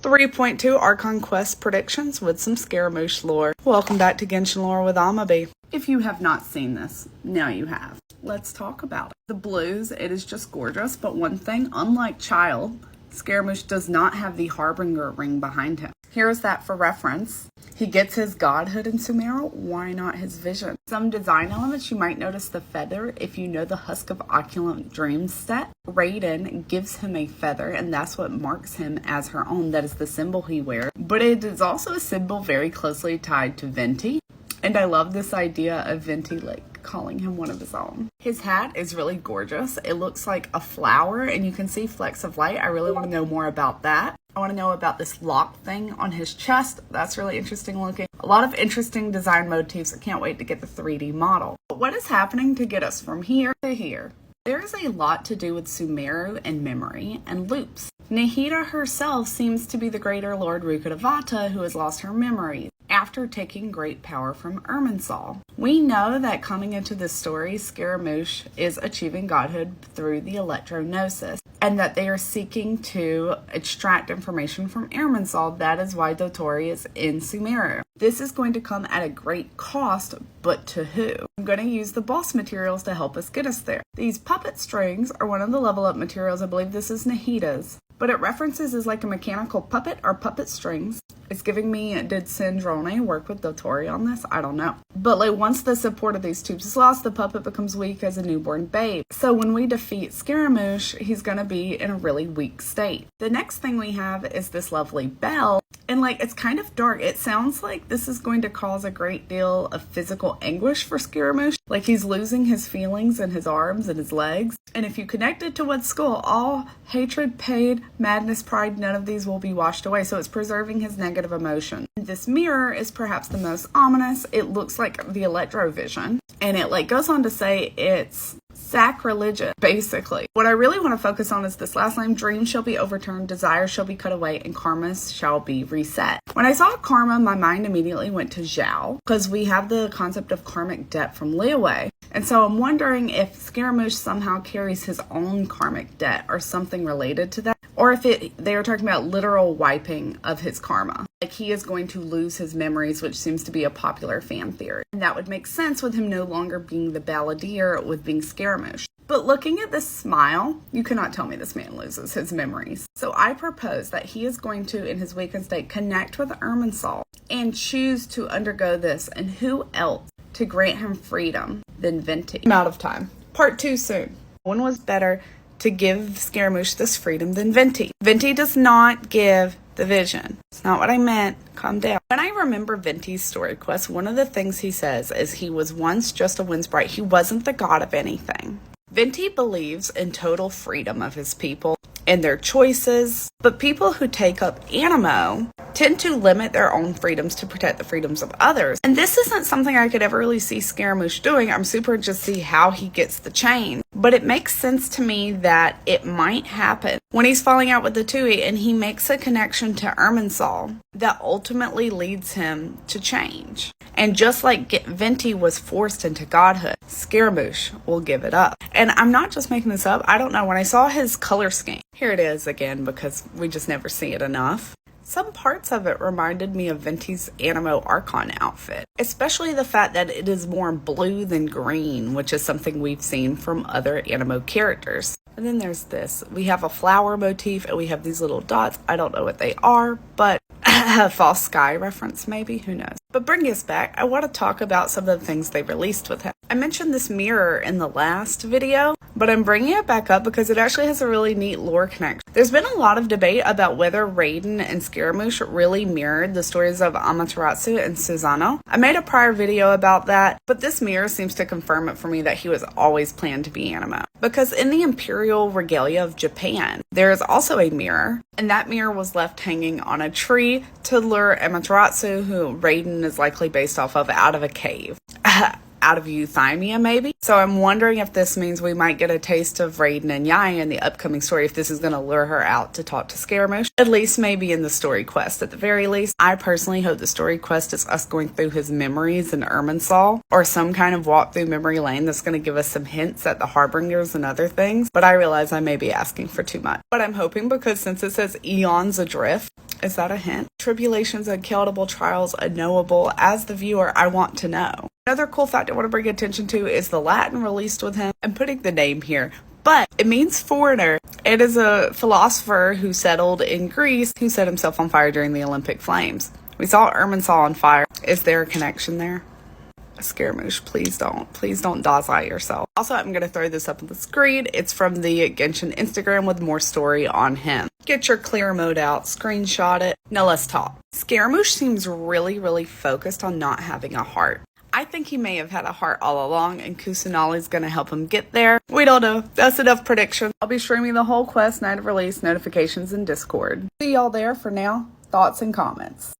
3.2 Archon Quest predictions with some Scaramouche lore. Welcome back to Genshin Lore with Amabi. If you have not seen this, now you have. Let's talk about it. The blues, it is just gorgeous, but one thing, unlike Child, Scaramouche does not have the Harbinger ring behind him. Here is that for reference. He gets his godhood in Sumeru, why not his vision? Some design elements, you might notice the feather. If you know the Husk of Opulent Dreams set, Raiden gives him a feather, and that's what marks him as her own. That is the symbol he wears. But it is also a symbol very closely tied to Venti. And I love this idea of Venti calling him one of his own. His hat is really gorgeous. It looks like a flower and you can see flecks of light. I really want to know more about that. I want to know about this lock thing on his chest. That's really interesting looking. A lot of interesting design motifs. I can't wait to get the 3D model. But what is happening to get us from here to here? There is a lot to do with Sumeru and memory and loops. Nahida herself seems to be the greater Lord Rukkhadevata who has lost her memories after taking great power from Irminsul. We know that coming into this story, Scaramouche is achieving godhood through the Electro-Gnosis, and that they are seeking to extract information from Irminsul. That is why Dotori is in Sumeru. This is going to come at a great cost, but to who? I'm going to use the boss materials to help us get us there. These puppet strings are one of the level up materials. I believe this is Nahida's, but it references as like a mechanical puppet or puppet strings. It's giving me, did Sindrone work with Dotori on this? I don't know. But once the support of these tubes is lost, the puppet becomes weak as a newborn babe. So when we defeat Scaramouche, he's going to be in a really weak state. The next thing we have is this lovely bell. And it's kind of dark. It sounds like this is going to cause a great deal of physical anguish for Scaramouche. He's losing his feelings in his arms and his legs. And if you connect it to what's skull, all hatred, pain, madness, pride, none of these will be washed away. So it's preserving his negative emotion. This mirror is perhaps the most ominous. It looks like the Electrovision. And it goes on to say it's sacrilegious, basically. What I really want to focus on is this last line: dreams shall be overturned, desires shall be cut away, and karmas shall be reset. When I saw karma, my mind immediately went to Zhao, because we have the concept of karmic debt from Liyue. And so I'm wondering if Scaramouche somehow carries his own karmic debt or something related to that. Or if they are talking about literal wiping of his karma. He is going to lose his memories, which seems to be a popular fan theory. And that would make sense with him no longer being the balladeer, with being Scaramouche. But looking at this smile, you cannot tell me this man loses his memories. So I propose that he is going to, in his weakened state, connect with Irminsul and choose to undergo this. And who else to grant him freedom than Venti? I'm out of time. Part 2 soon. When was better to give Scaramouche this freedom than Venti? Venti does not give the vision. It's not what I meant. Calm down. When I remember Venti's story quest, one of the things he says is he was once just a wind sprite. He wasn't the god of anything. Venti believes in total freedom of his people and their choices, but people who take up Animo tend to limit their own freedoms to protect the freedoms of others. And this isn't something I could ever really see Scaramouche doing. I'm super interested to see how he gets the chain. But it makes sense to me that it might happen when he's falling out with the Tui and he makes a connection to Irminsul that ultimately leads him to change. And just like Venti was forced into godhood, Scaramouche will give it up. And I'm not just making this up. I don't know. When I saw his color scheme, here it is again, because we just never see it enough. Some parts of it reminded me of Venti's Animo Archon outfit, especially the fact that it is more blue than green, which is something we've seen from other Animo characters. And then there's this. We have a flower motif and we have these little dots. I don't know what they are, but a false sky reference maybe, who knows. But bringing us back, I want to talk about some of the things they released with him. I mentioned this mirror in the last video, but I'm bringing it back up because it actually has a really neat lore connection. There's been a lot of debate about whether Raiden and Scaramouche really mirrored the stories of Amaterasu and Susano. I made a prior video about that, but this mirror seems to confirm it for me that he was always planned to be Animo. Because in the Imperial Regalia of Japan, there is also a mirror, and that mirror was left hanging on a tree to lure Amaterasu, who Raiden is likely based off of, out of a cave. Out of Euthymia, maybe? So I'm wondering if this means we might get a taste of Raiden and Yae in the upcoming story, if this is going to lure her out to talk to Scaramouche. At least maybe in the story quest, at the very least. I personally hope the story quest is us going through his memories in Irminsul, or some kind of walk through memory lane that's going to give us some hints at the Harbingers and other things. But I realize I may be asking for too much. But I'm hoping, because since it says Eons Adrift, Is that a hint? Tribulations, unkillable, trials, unknowable. As the viewer, I want to know. Another cool fact I want to bring attention to is the Latin released with him. I'm putting the name here, but it means foreigner. It is a philosopher who settled in Greece who set himself on fire during the Olympic flames. We saw Irminsul on fire. Is there a connection there? Scaramouche, please don't dazzle yourself. Also, I'm going to throw this up on the screen. It's from the Genshin Instagram with more story on him. Get your clear mode out, screenshot it. Now let's talk. Scaramouche seems really focused on not having a heart. I think he may have had a heart all along, and Kusanali's going to help him get there. We don't know. That's enough prediction. I'll be streaming the whole quest, night of release, notifications, and Discord. See y'all there. For now, thoughts and comments.